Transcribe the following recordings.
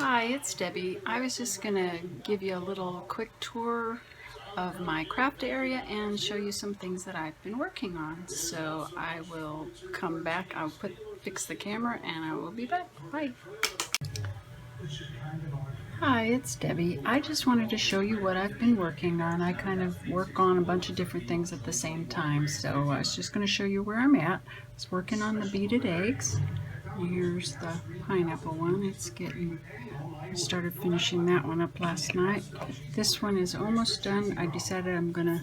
Hi, it's Debbie. I was just going to give you a little quick tour of my craft area and show you some things that I've been working on. So I will come back, I'll fix the camera and I will be back. Bye. Hi, it's Debbie. I just wanted to show you what I've been working on. I kind of work on a bunch of different things at the same time, so I was just going to show you where I'm at. I was working on the beaded eggs. Here's the pineapple one. I started finishing that one up last night. This one is almost done. I decided I'm gonna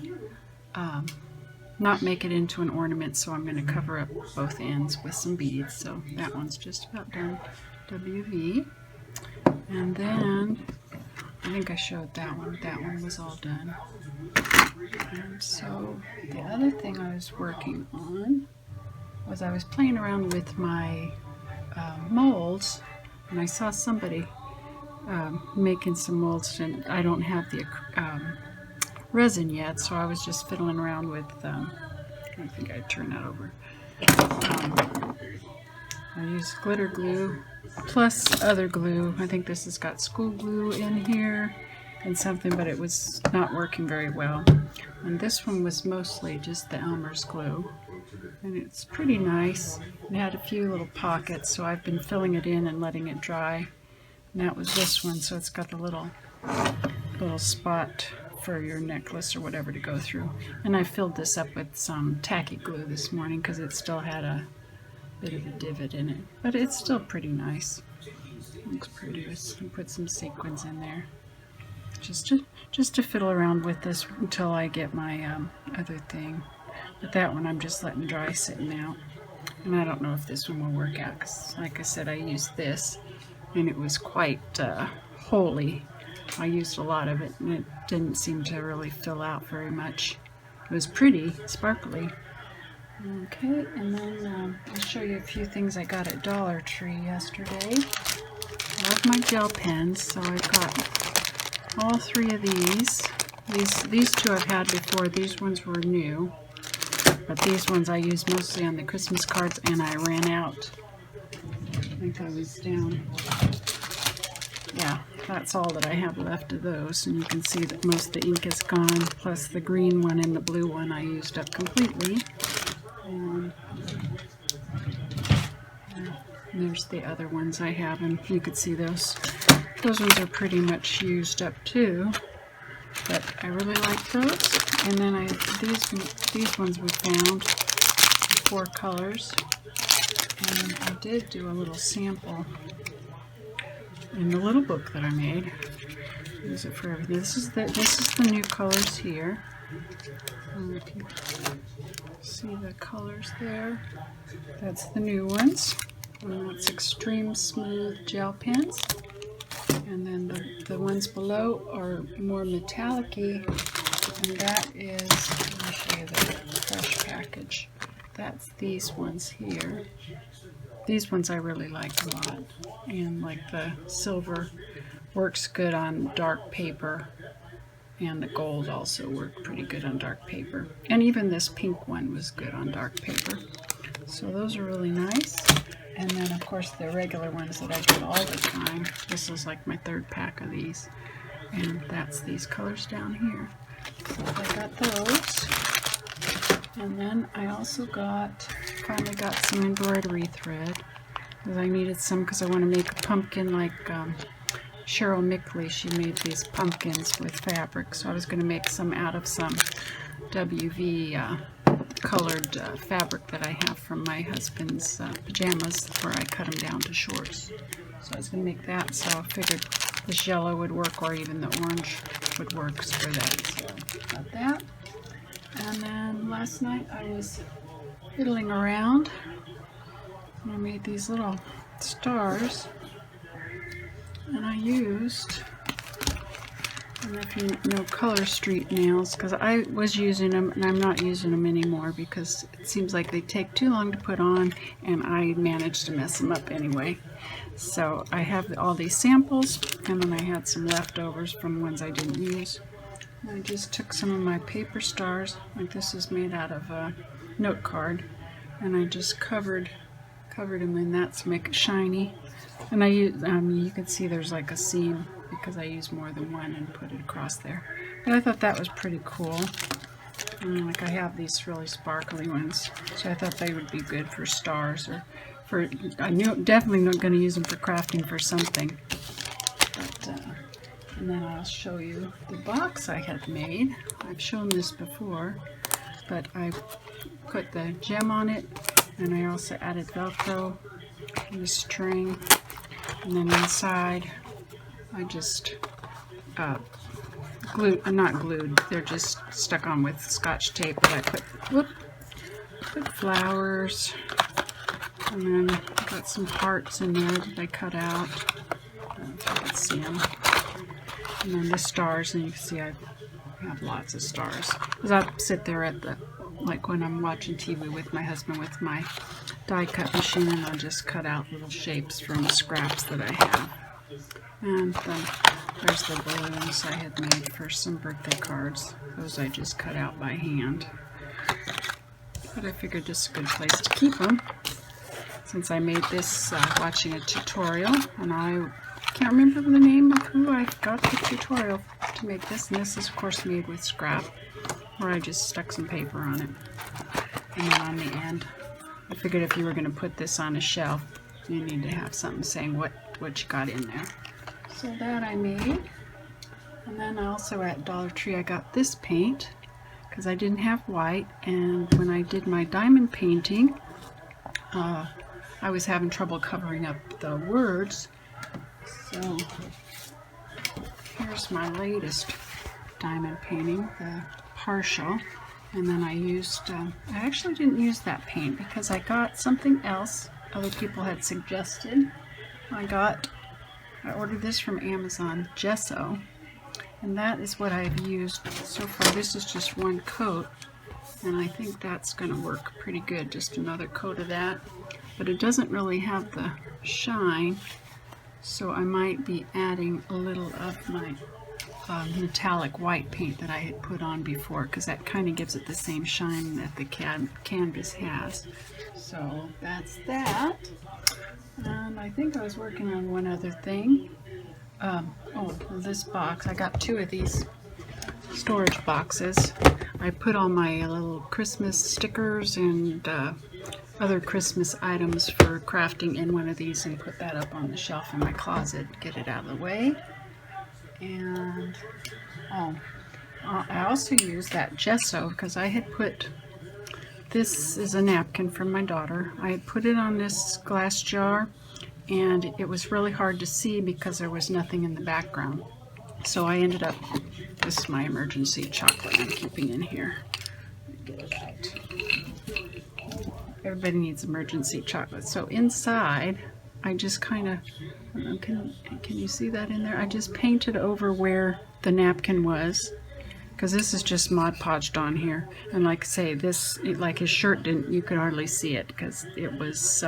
not make it into an ornament, so I'm gonna cover up both ends with some beads. So that one's just about done. WV. And then I think I showed that one. That one was all done. And so the other thing I was working on was I was playing around with my molds, and I saw somebody making some molds, and I don't have the resin yet, so I was just fiddling around with I think I'd turn that over. I used glitter glue plus other glue. I think this has got school glue in here and something, but it was not working very well. And this one was mostly just the Elmer's glue, and it's pretty nice. It had a few little pockets, so I've been filling it in and letting it dry. And that was this one, so it's got the little spot for your necklace or whatever to go through. And I filled this up with some tacky glue this morning because it still had a bit of a divot in it, but it's still pretty nice. Looks pretty. I put some sequins in there just to fiddle around with this until I get my other thing. But that one I'm just letting dry, sitting out. And I don't know if this one will work out because, like I said, I used this and it was quite holy. I used a lot of it and it didn't seem to really fill out very much. It was pretty, sparkly. Okay, and then I'll show you a few things I got at Dollar Tree yesterday. I love my gel pens, so I've got all three of these. These two I've had before. These ones were new, but these ones I used mostly on the Christmas cards, and I ran out. I think I was down. Yeah, that's all that I have left of those, and you can see that most of the ink is gone, plus the green one and the blue one I used up completely. And there's the other ones I have, and you can see those ones are pretty much used up too, but I really like those. And then these ones we found, 4 colors, and I did do a little sample in the little book that I made. Use it for everything. This is the new colors here. You can see the colors there. That's the new ones. And that's Extreme Smooth Gel Pens. And then the ones below are more metallic-y, and that is, let me show you the fresh package. That's these ones here. These ones I really like a lot, and like the silver works good on dark paper, and the gold also worked pretty good on dark paper, and even this pink one was good on dark paper. So those are really nice. And then of course the regular ones that I get all the time. This is like my 3rd pack of these, and that's these colors down here. So I got those. And then I also finally got some embroidery thread, because I needed some because I want to make a pumpkin like Cheryl Mickley. She made these pumpkins with fabric, so I was going to make some out of some WV colored fabric that I have from my husband's pajamas, where I cut them down to shorts. So I was going to make that, so I figured this yellow would work, or even the orange would work for that. So got that. And then last night I was fiddling around and I made these little stars, and I used, I don't know if you know Color Street nails, because I was using them and I'm not using them anymore because it seems like they take too long to put on, and I managed to mess them up anyway. So I have all these samples, and then I had some leftovers from ones I didn't use. I just took some of my paper stars, like this is made out of a note card, and I just covered them in that to make it shiny. And I use, you can see there's like a seam because I use more than one and put it across there. But I thought that was pretty cool. And like I have these really sparkly ones, so I thought they would be good for stars or for, I knew definitely not going to use them for crafting for something. But, and then I'll show you the box I had made. I've shown this before, but I put the gem on it, and I also added Velcro and the string, and then inside I just glued, not glued, they're just stuck on with Scotch tape, but I put flowers, and then got some hearts in there that I cut out. I don't know if you can see them. And then the stars, and you can see I have lots of stars. Because I sit there at the, like when I'm watching TV with my husband with my die cut machine, and I'll just cut out little shapes from scraps that I have. And then there's the balloons I had made for some birthday cards. Those I just cut out by hand. But I figured this is a good place to keep them, since I made this watching a tutorial, and I can't remember the name of who I got the tutorial to make this, and this is of course made with scrap, where I just stuck some paper on it. And then on the end, I figured if you were going to put this on a shelf, you need to have something saying what you got in there. So that I made. And then also at Dollar Tree I got this paint, because I didn't have white, and when I did my diamond painting, I was having trouble covering up the words. So here's my latest diamond painting, the partial. And then I used, I actually didn't use that paint because I got something else other people had suggested. I ordered this from Amazon, Gesso, and that is what I've used so far. This is just one coat, and I think that's going to work pretty good, just another coat of that. But it doesn't really have the shine, so I might be adding a little of my metallic white paint that I had put on before, because that kind of gives it the same shine that the canvas has. So that's that. And I think I was working on one other thing. This box. I got two of these storage boxes. I put all my little Christmas stickers and other Christmas items for crafting in one of these, and put that up on the shelf in my closet, get it out of the way. And I also used that gesso because I had put, this is a napkin from my daughter. I had put it on this glass jar, and it was really hard to see because there was nothing in the background. So I ended up, this is my emergency chocolate I'm keeping in here. Get it out. Everybody needs emergency chocolate. So inside, I just kind of, can you see that in there? I just painted over where the napkin was, because this is just Mod Podged on here. And like I say, this, like his shirt didn't, you could hardly see it because it was,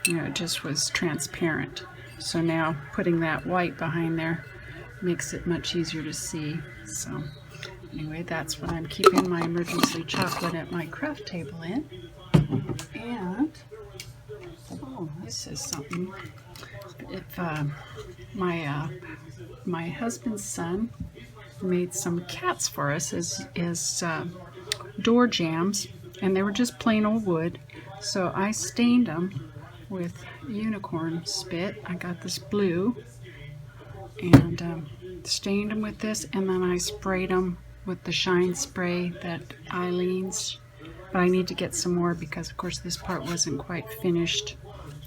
you know, it just was transparent. So now putting that white behind there makes it much easier to see. So anyway, that's what I'm keeping my emergency chocolate at my craft table in. And oh, this is something. If my husband's son made some cats for us as door jambs, and they were just plain old wood. So I stained them with unicorn spit. I got this blue and stained them with this, and then I sprayed them with the shine spray that Eileen's. But I need to get some more because of course this part wasn't quite finished.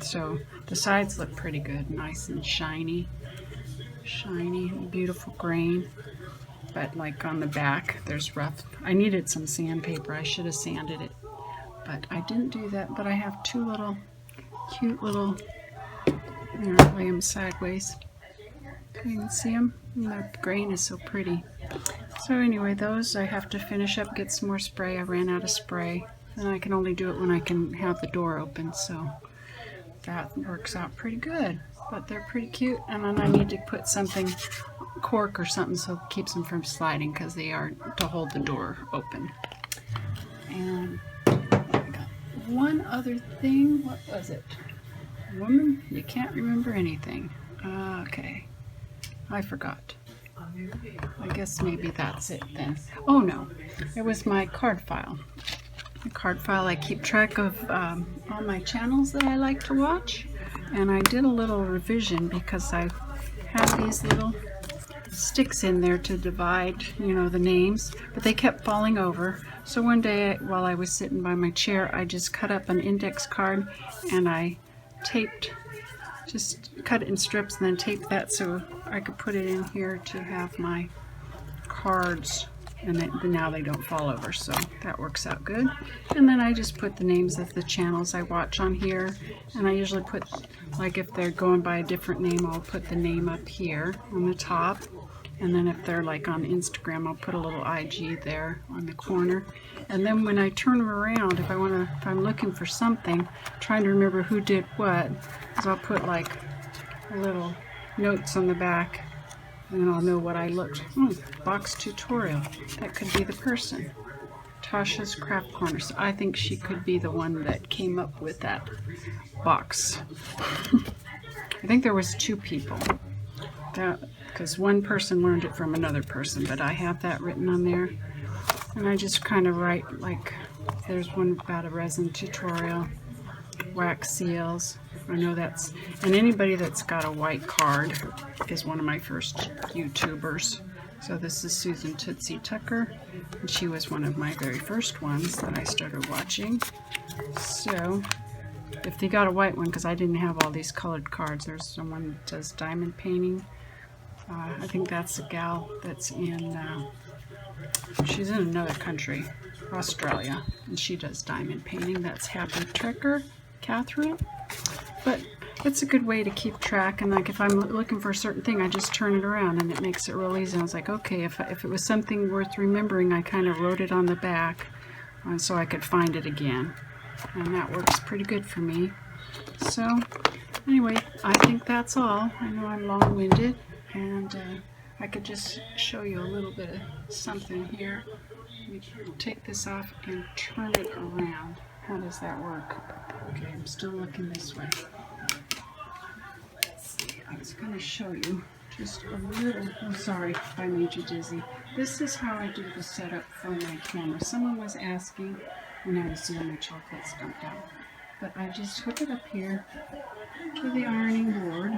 So the sides look pretty good, nice and shiny, beautiful grain. But like on the back, there's rough. I needed some sandpaper. I should have sanded it, but I didn't do that. But I have two little, cute little, you know, lay them sideways. You can see them. And the grain is so pretty. So anyway, those I have to finish up, get some more spray. I ran out of spray, and I can only do it when I can have the door open. So that works out pretty good. But they're pretty cute, and then I need to put something, cork or something, so it keeps them from sliding, because they are to hold the door open. And I got one other thing. What was it? Woman, you can't remember anything. Okay, I forgot. I guess maybe that's it then. Oh no, it was my card file. The card file, I keep track of all my channels that I like to watch, and I did a little revision because I have these little sticks in there to divide, you know, the names, but they kept falling over. So one day while I was sitting by my chair, I just cut up an index card and I just cut it in strips and then taped that so I could put it in here to have my cards, and now they don't fall over, so that works out good. And then I just put the names of the channels I watch on here, and I usually put, like if they're going by a different name, I'll put the name up here on the top, and then if they're like on Instagram, I'll put a little IG there on the corner. And then when I turn them around, if I'm looking for something, trying to remember who did what, is I'll put like little notes on the back, and then I'll know what I looked. Box tutorial. That could be the person. Tasha's Craft Corner. So I think she could be the one that came up with that box. I think there was 2 people. Because one person learned it from another person, but I have that written on there. And I just kind of write, like, there's one about a resin tutorial, wax seals. I know that's, and anybody that's got a white card is one of my first YouTubers. So this is Susan Tootsie Tucker, and she was one of my very first ones that I started watching. So if they got a white one, because I didn't have all these colored cards, there's someone that does diamond painting. I think that's a gal that's in, she's in another country, Australia, and she does diamond painting. That's Happytrekker, Kathryn. But it's a good way to keep track, and like if I'm looking for a certain thing, I just turn it around and it makes it real easy. And I was like, okay, if it was something worth remembering, I kind of wrote it on the back so I could find it again, and that works pretty good for me. So anyway, I think that's all. I know I'm long-winded, and I could just show you a little bit of something here. Let me take this off and turn it around. How does that work? Okay, I'm still looking this way. Let's see, I was going to show you just a little, oh sorry if I made you dizzy. This is how I do the setup for my camera. Someone was asking when I was doing my chocolates dumped out. But I just hook it up here to the ironing board,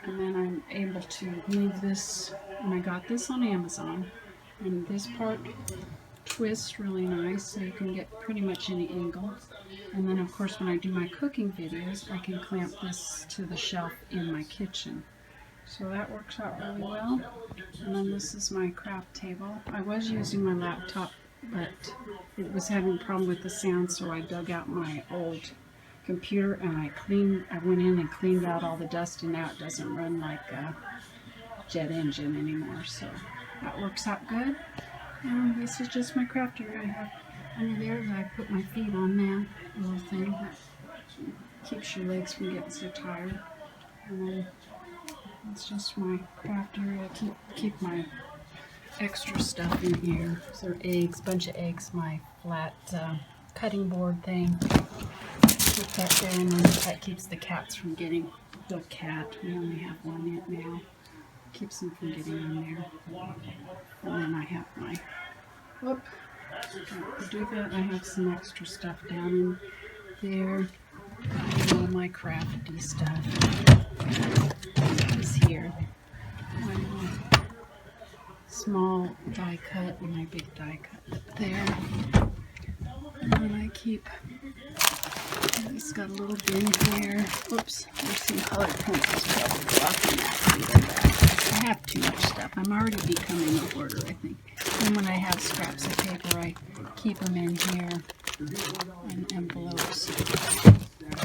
and then I'm able to move this, and I got this on Amazon, and this part twists really nice so you can get pretty much any angle. And then of course when I do my cooking videos, I can clamp this to the shelf in my kitchen. So that works out really well. And then this is my craft table. I was using my laptop, but it was having a problem with the sound, so I dug out my old computer and I went in and cleaned out all the dust, and now it doesn't run like a jet engine anymore. So that works out good. And this is just my craft area. I have under there that I put my feet on now, a little thing that keeps your legs from getting so tired. And then it's just my craft area. Keep my extra stuff in here. So eggs, bunch of eggs, my flat cutting board thing. Keep that there, and then that keeps the cats from getting the cat. We only have one in it now. Keeps them from getting in there. And then I have my, to do that, I have some extra stuff down in there. And all my crafty stuff is here. My small die cut and my big die cut up there. And then I keep, it's got a little bin here. Oops, there's some colored pencils probably blocking that. I have too much stuff. I'm already becoming a hoarder, I think. And when I have scraps of paper, I keep them in here in envelopes.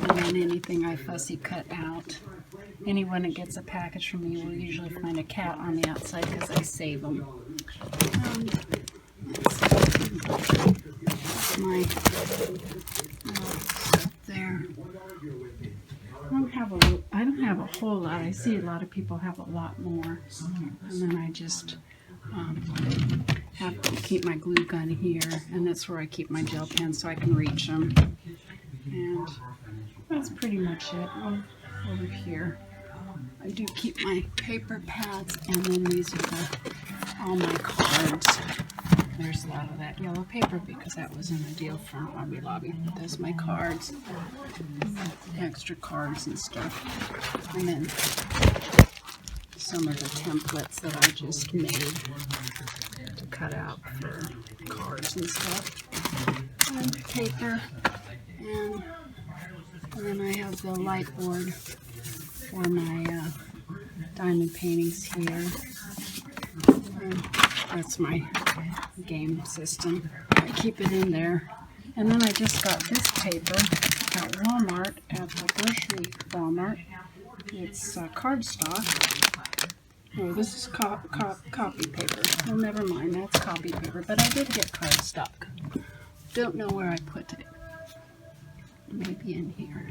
And then anything I fussy cut out. Anyone that gets a package from me will usually find a cat on the outside because I save them. That's my stuff there. I don't have a whole lot. I see a lot of people have a lot more. And then I just have to keep my glue gun here, and that's where I keep my gel pens so I can reach them. And that's pretty much it. Over here, I do keep my paper pads, and then these are all my cards. There's a lot of that yellow paper because that was in a deal from Hobby Lobby. There's my cards, extra cards and stuff, and then some of the templates that I just made to cut out for cards and stuff, and paper, and then I have the light board for my diamond paintings here. That's my game system. I keep it in there. And then I just got this paper at Walmart, at the grocery Walmart. It's cardstock. Oh, this is copy paper. Well, never mind, that's copy paper. But I did get cardstock. Don't know where I put it. Maybe in here.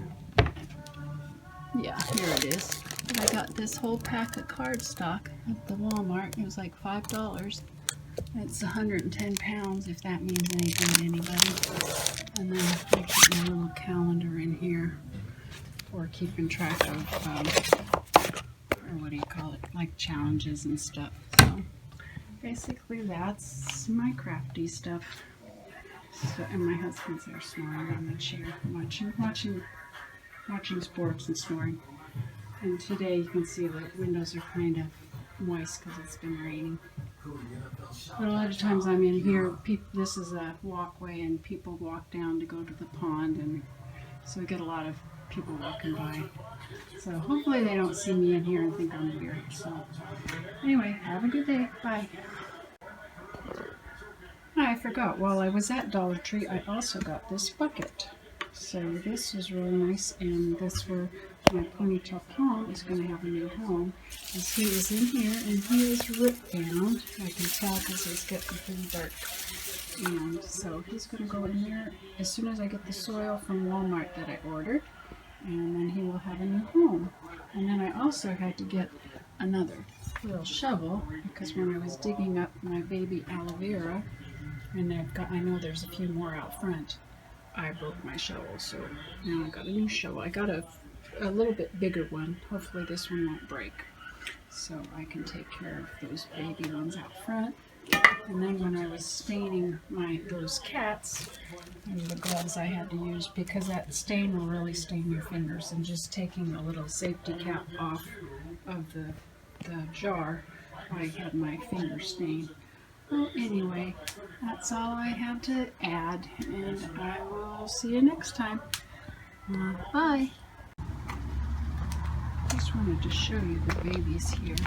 Yeah, here it is. I got this whole pack of cardstock at the Walmart. It was like $5. It's 110 pounds, if that means anything to anybody. And then I keep my little calendar in here for keeping track of, or what do you call it, like challenges and stuff. So basically that's my crafty stuff. So, and my husband's there snoring on the chair, watching sports and snoring. And today you can see the windows are kind of moist because it's been raining. But a lot of times I'm in here, this is a walkway and people walk down to go to the pond, and so we get a lot of people walking by. So hopefully they don't see me in here and think I'm weird. So anyway, have a good day. Bye. I forgot, while I was at Dollar Tree, I also got this bucket. So this is really nice, and this where my ponytail Tom is going to have a new home, as he is in here, and he is ripped down. I can tell because it's getting pretty dark. And so he's going to go in there as soon as I get the soil from Walmart that I ordered, and then he will have a new home. And then I also had to get another little shovel, because when I was digging up my baby aloe vera, and I know there's a few more out front, I broke my shovel, so now I got a new shovel. I got a little bit bigger one. Hopefully this one won't break, so I can take care of those baby ones out front. And then when I was painting those cats, and the gloves I had to use, because that stain will really stain your fingers, and just taking the little safety cap off of the jar, I had my finger stained. Well, anyway, that's all I had to add, and I will see you next time. Bye. Just wanted to show you the babies here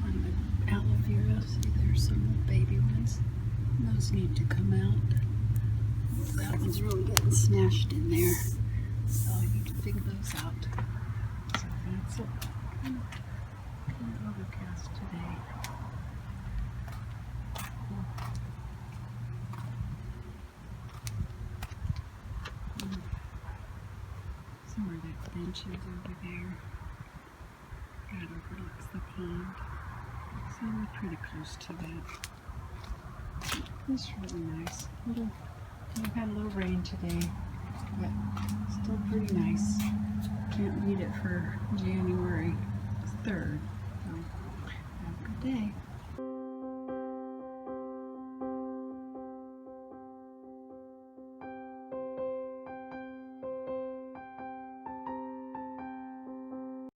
on the aloe vera. See, there's some baby ones. Those need to come out. That one's really getting smashed in there, so I need to dig those out. So that's it. Kind of overcast today. Somewhere that bench is over there. That overlooks the pond. So we're pretty close to that. It's really nice. We've had a little rain today, but still pretty nice. Can't beat it for January 3rd. So have a good day.